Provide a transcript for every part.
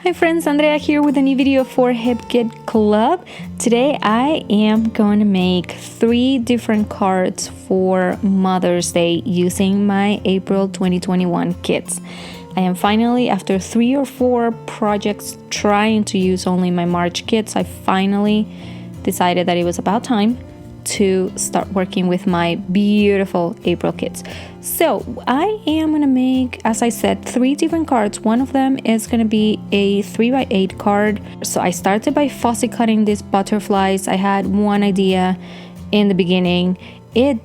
Hi friends, Andrea here with a new video for Hip Kit Club. Today I am going to make 3 different cards for Mother's Day using my April 2021 kits. I am finally, after 3 or 4 projects trying to use only my March kits, I finally decided that it was about time to start working with my beautiful April kits. So I am gonna make, as I said, 3 different cards. One of them is gonna be a 3x8 card. So I started by fussy cutting these butterflies. I had one idea in the beginning. It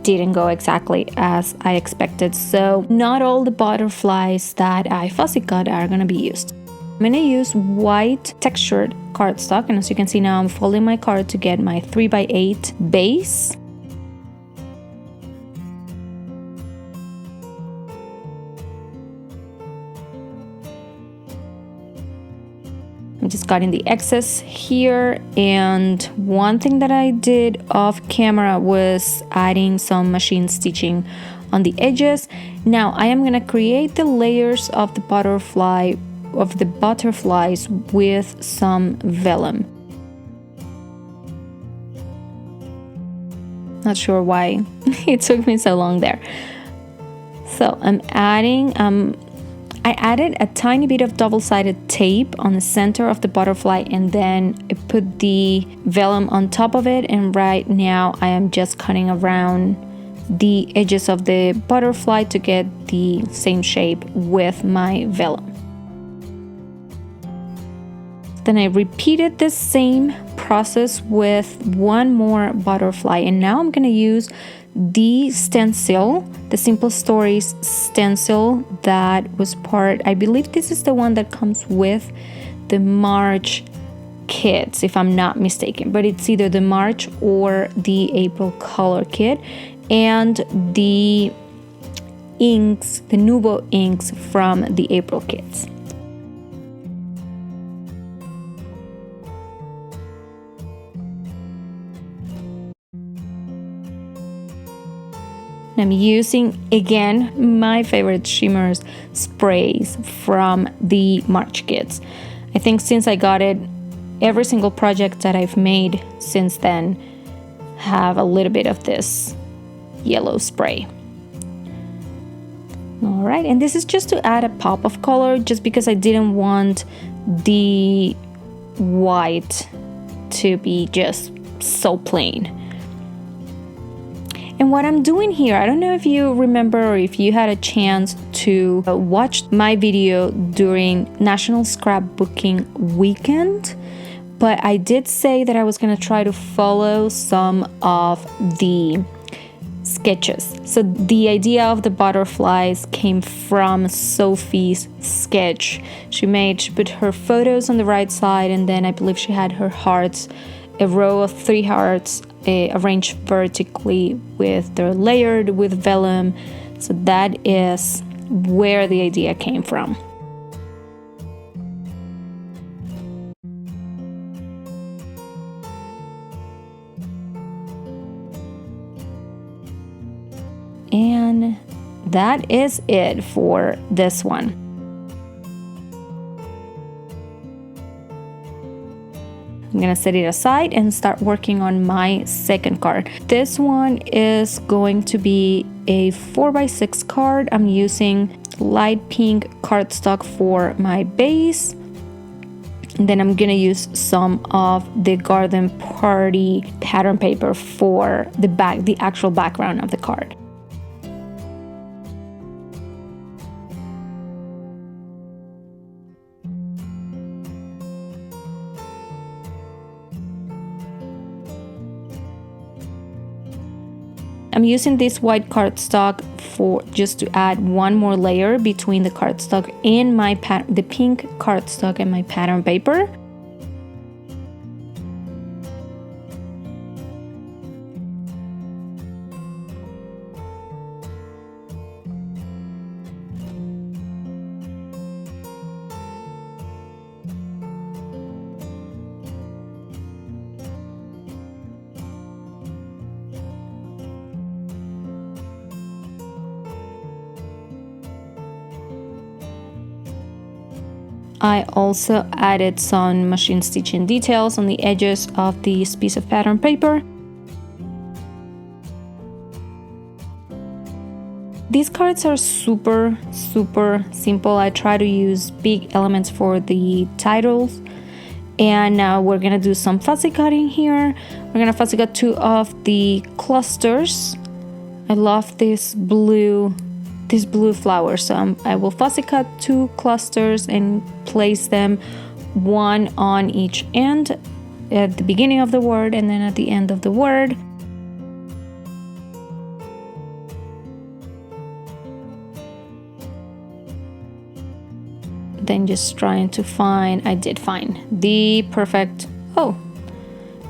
didn't go exactly as I expected, so not all the butterflies that I fussy cut are gonna be used. I'm going to use white textured cardstock, and as you can see now, I'm folding my card to get my 3x8 base. I'm just cutting the excess here, and one thing that I did off camera was adding some machine stitching on the edges. Now I am going to create the layers of the butterflies with some vellum. Not sure why it took me so long there. So I'm adding I added a tiny bit of double-sided tape on the center of the butterfly, and then I put the vellum on top of it, and right now I am just cutting around the edges of the butterfly to get the same shape with my vellum. Then I repeated the same process with one more butterfly, and now I'm going to use the stencil, the Simple Stories stencil that was part, I believe this is the one that comes with the March kits, if I'm not mistaken, but it's either the March or the April color kit, and the inks, the Nuvo inks from the April kits. I'm using, again, my favorite shimmers sprays from the March kits. I think since I got it, every single project that I've made since then have a little bit of this yellow spray. All right, and this is just to add a pop of color, just because I didn't want the white to be just so plain. And what I'm doing here, I don't know if you remember or if you had a chance to watch my video during National Scrapbooking Weekend, but I did say that I was going to try to follow some of the sketches. So the idea of the butterflies came from Sophie's sketch. She put her photos on the right side, and then I believe she had her hearts, a row of 3 hearts arranged vertically they're layered with vellum. So that is where the idea came from. And that is it for this one. I'm gonna set it aside and start working on my second card. This one is going to be a 4x6 card. I'm using light pink cardstock for my base. And then I'm gonna use some of the Garden Party pattern paper for the actual background of the card. I'm using this white cardstock for just to add one more layer between the cardstock and the pink cardstock and my pattern paper. I also added some machine stitching details on the edges of this piece of pattern paper. These cards are super simple. I try to use big elements for the titles. And now we're gonna do some fussy cutting here. We're gonna fussy cut 2 of the clusters. I love this blue flower, so I will fussy cut 2 clusters and place them one on each end at the beginning of the word and then at the end of the word. Then just trying to find, I did find the perfect, oh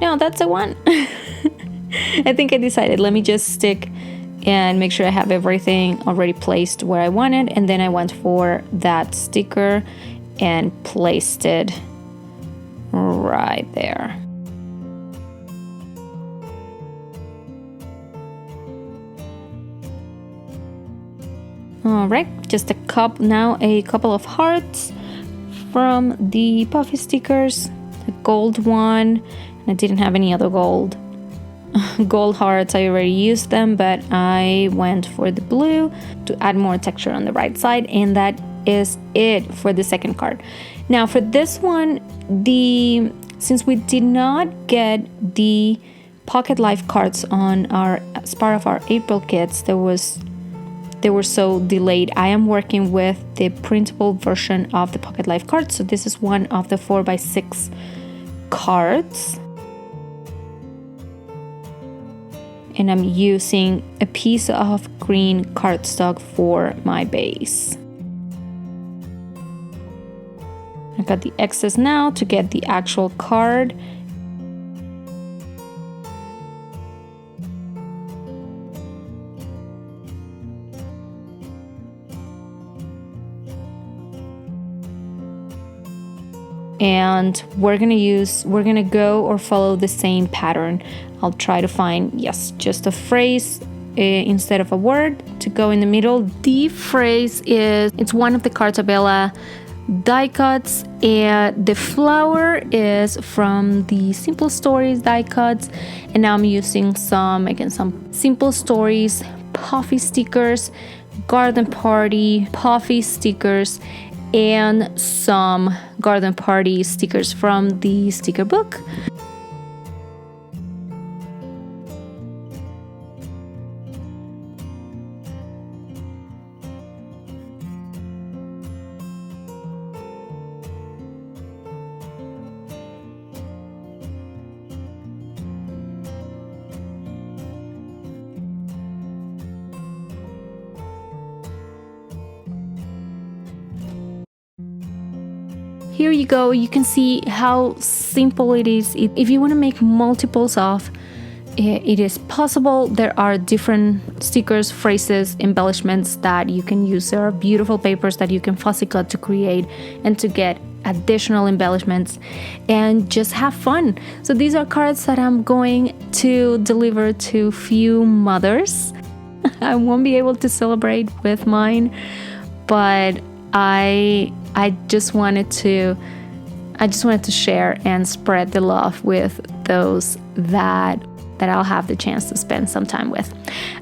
no, that's the one. I think I decided, let me just stick and make sure I have everything already placed where I wanted, and then I went for that sticker and placed it right there. All right, just a couple of hearts from the puffy stickers, the gold one. I didn't have any other gold hearts. I already used them, but I went for the blue to add more texture on the right side, and that is it for the second card. Now for this one, since we did not get the pocket life cards as part of our April kits, they were so delayed. I am working with the printable version of the pocket life cards. So this is one of the 4x6 cards. And I'm using a piece of green cardstock for my base. I got the excess now to get the actual card. And we're gonna go or follow the same pattern. I'll try to find, yes, just a phrase instead of a word to go in the middle. The phrase it's one of the Cartabella die cuts, and the flower is from the Simple Stories die cuts. And now I'm using some Simple Stories puffy stickers, garden party puffy stickers, and some garden party stickers from the sticker book. Here you go. You can see how simple it is. If you want to make multiples of, it is possible. There are different stickers, phrases, embellishments that you can use. There are beautiful papers that you can fussy cut to create and to get additional embellishments and just have fun. So these are cards that I'm going to deliver to few mothers. I won't be able to celebrate with mine, but I just wanted to share and spread the love with those that I'll have the chance to spend some time with.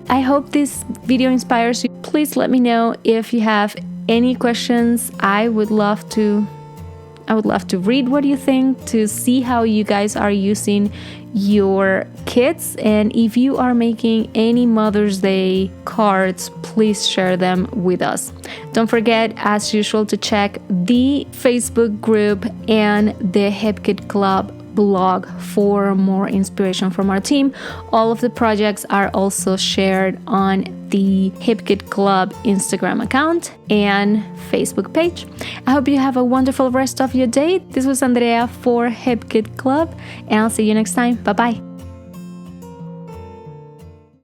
I hope this video inspires you. Please let me know if you have any questions. I would love to read what you think, to see how you guys are using your kits, and if you are making any Mother's Day cards, please share them with us. Don't forget, as usual, to check the Facebook group and the Hip Kit Club blog for more inspiration from our team. All of the projects are also shared on the Hip Kit Club Instagram account and Facebook page. I hope you have a wonderful rest of your day. This was Andrea for Hip Kit Club, and I'll see you next time. Bye bye.